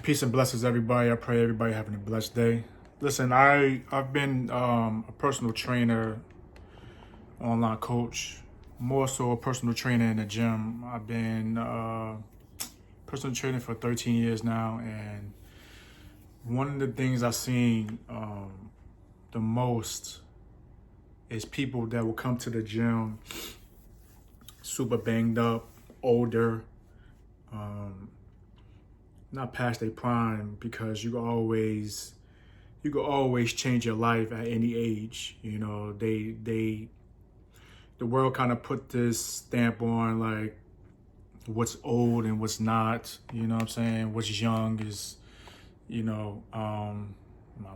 Peace and blessings, everybody. I pray everybody having a blessed day. Listen, I've been a personal trainer, online coach, more so a personal trainer in the gym. I've been personal training for 13 years now, and one of the things I've seen the most is people that will come to the gym super banged up, older, not past their prime, because you can always change your life at any age. You know, the world kind of put this stamp on like what's old and what's not. You know what I'm saying? What's young is, my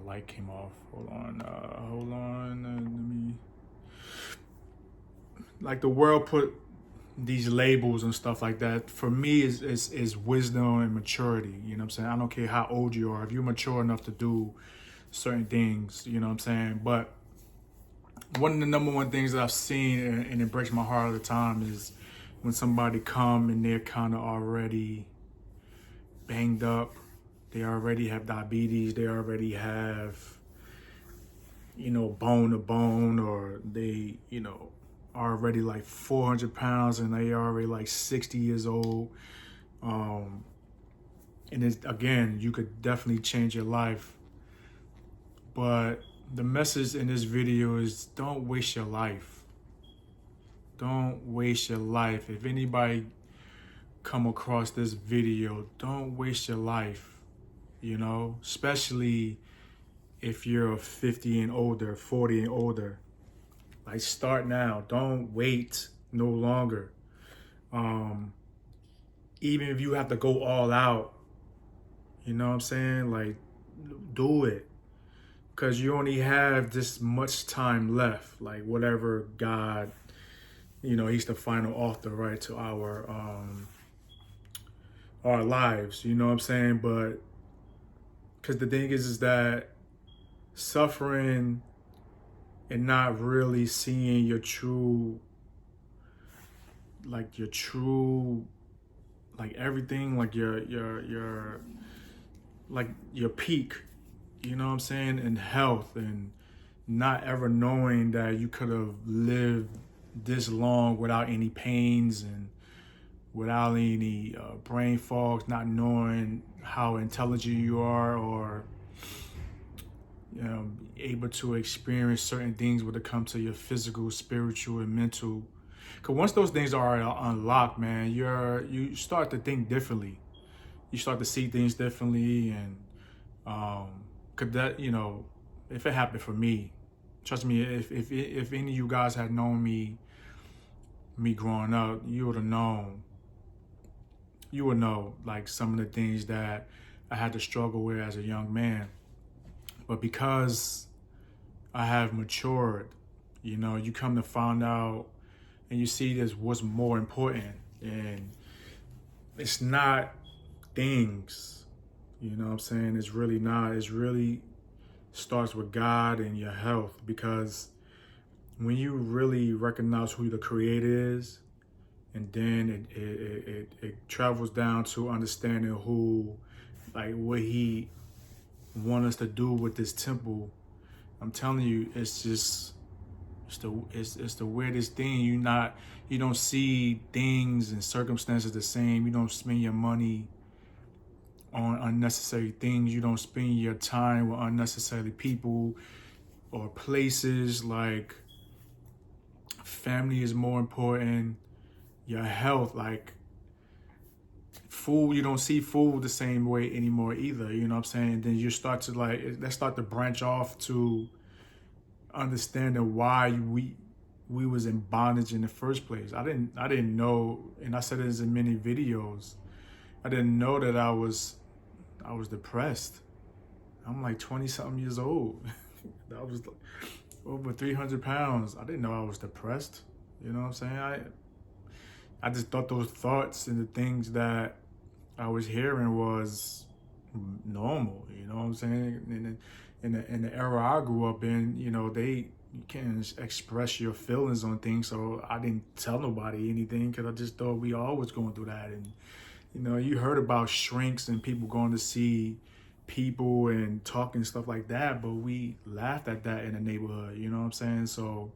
light came off. Hold on. Let me. Like the world put these labels and stuff like that. For me, is wisdom and maturity. You know what I'm saying? I don't care how old you are. If you're mature enough to do certain things, you know what I'm saying? But one of the number one things that I've seen, and it breaks my heart all the time, is when somebody come and they're kind of already banged up. They already have diabetes. They already have, bone to bone, or they, are already like 400 pounds and they are already like 60 years old. And it's, again, you could definitely change your life. But the message in this video is don't waste your life. Don't waste your life. If anybody come across this video, don't waste your life, especially if you're 50 and older, 40 and older. Like, start now. Don't wait no longer. Even if you have to go all out, you know what I'm saying? Like, do it. Because you only have this much time left. Like, whatever God, he's the final author, right, to our lives, you know what I'm saying? But because the thing is that suffering and not really seeing your true, like everything, like your like your peak, you know what I'm saying, in health, and not ever knowing that you could have lived this long without any pains and without any brain fogs, not knowing how intelligent you are, or able to experience certain things when it comes to your physical, spiritual, and mental. Because once those things are unlocked, man, you start to think differently. You start to see things differently, and could that, if it happened for me, trust me, if any of you guys had known me growing up, you would know like some of the things that I had to struggle with as a young man. But because I have matured, you come to find out and you see this what's more important. And it's not things, you know what I'm saying? It's really not. It's really starts with God and your health. Because when you really recognize who the creator is, and then it travels down to understanding what he want us to do with this temple. I'm telling you, it's the weirdest thing. You don't see things and circumstances the same. You don't spend your money on unnecessary things. You don't spend your time with unnecessary people or places. Like, family is more important. Your health, like food, you don't see food the same way anymore either, you know what I'm saying? Then you start to let's start to branch off to understanding why we was in bondage in the first place. I didn't know, and I said this in many videos, I didn't know that I was depressed. I'm like 20 something years old. I was like over 300 pounds. I didn't know I was depressed. You know what I'm saying? I just thought those thoughts and the things that I was hearing was normal, you know what I'm saying? In the era I grew up in, you can't express your feelings on things, so I didn't tell nobody anything because I just thought we all was going through that, and You know, you heard about shrinks and people going to see people and talking stuff like that, but we laughed at that in the neighborhood, you know what I'm saying? So,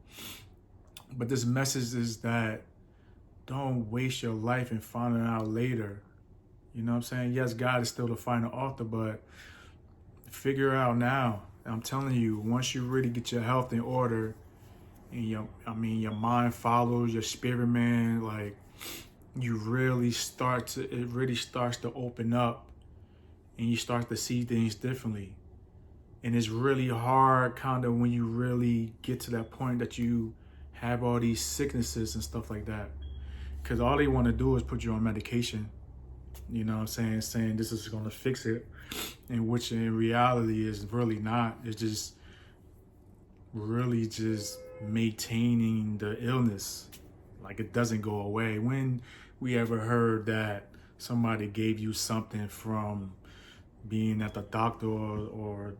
but this message is that don't waste your life and find it out later. You know what I'm saying? Yes, God is still the final author, but figure it out now. I'm telling you, once you really get your health in order and your mind follows your spirit, man, like you really it really starts to open up and you start to see things differently. And it's really hard kind of when you really get to that point that you have all these sicknesses and stuff like that. Because all they want to do is put you on medication, you know what I'm saying this is going to fix it, and which in reality is really not. It's just really just maintaining the illness. Like it doesn't go away. When we ever heard that somebody gave you something from being at the doctor or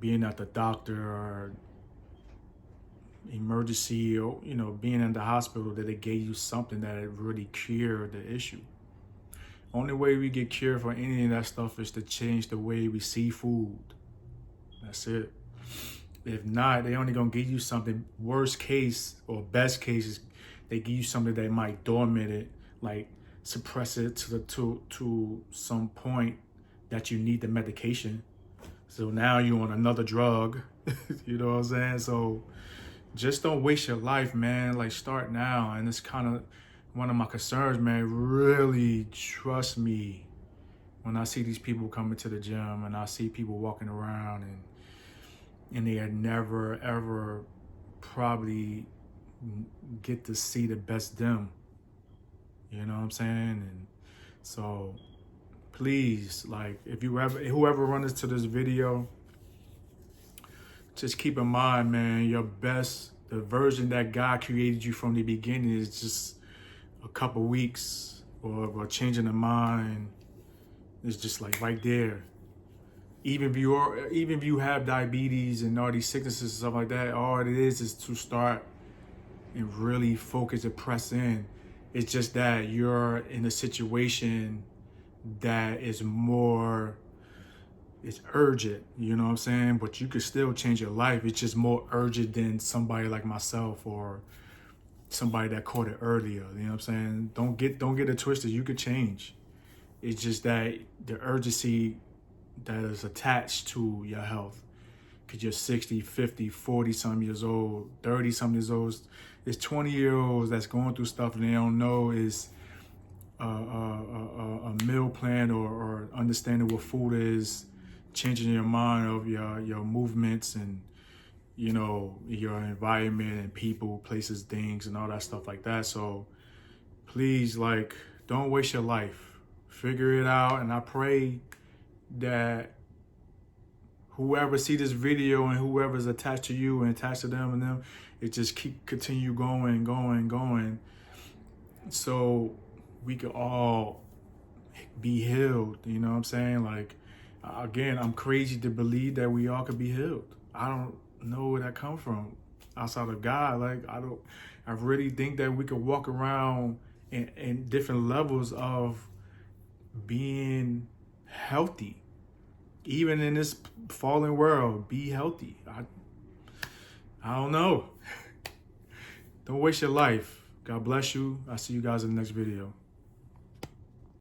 being at the doctor or emergency, or being in the hospital, that it gave you something that it really cured the issue? Only way we get cured for any of that stuff is to change the way we see food. That's it. If not, they only gonna give you something. Worst case or best case is they give you something that might dormant it, like suppress it to some point that you need the medication. So now you're on another drug. You know what I'm saying? So just don't waste your life, man. Like start now. And it's kind of one of my concerns, man. Really trust me when I see these people coming to the gym and I see people walking around and they had never ever probably get to see the best them. You know what I'm saying? And so please, like, if whoever runs into this video, just keep in mind, man, the version that God created you from the beginning is just a couple weeks or changing the mind. It's just like right there. Even if you have diabetes and all these sicknesses and stuff like that, all it is to start and really focus and press in. It's just that you're in a situation that is it's urgent, you know what I'm saying? But you could still change your life. It's just more urgent than somebody like myself or somebody that caught it earlier. You know what I'm saying? Don't get it twisted. You could change. It's just that the urgency that is attached to your health. Because you're 60, 50, 40 some years old, 30 some years old. It's 20-year-olds that's going through stuff and they don't know is a meal plan or understanding what food is, changing your mind of your movements and your environment and people, places, things, and all that stuff like that. So please, like, don't waste your life. Figure it out. And I pray that whoever see this video and whoever's attached to you and attached to them, it just continue going, so we could all be healed. You know what I'm saying? Like, again, I'm crazy to believe that we all could be healed. I don't know where that comes from outside of God. Like, I really think that we could walk around in different levels of being healthy. Even in this fallen world, be healthy. I don't know. Don't waste your life. God bless you. I'll see you guys in the next video.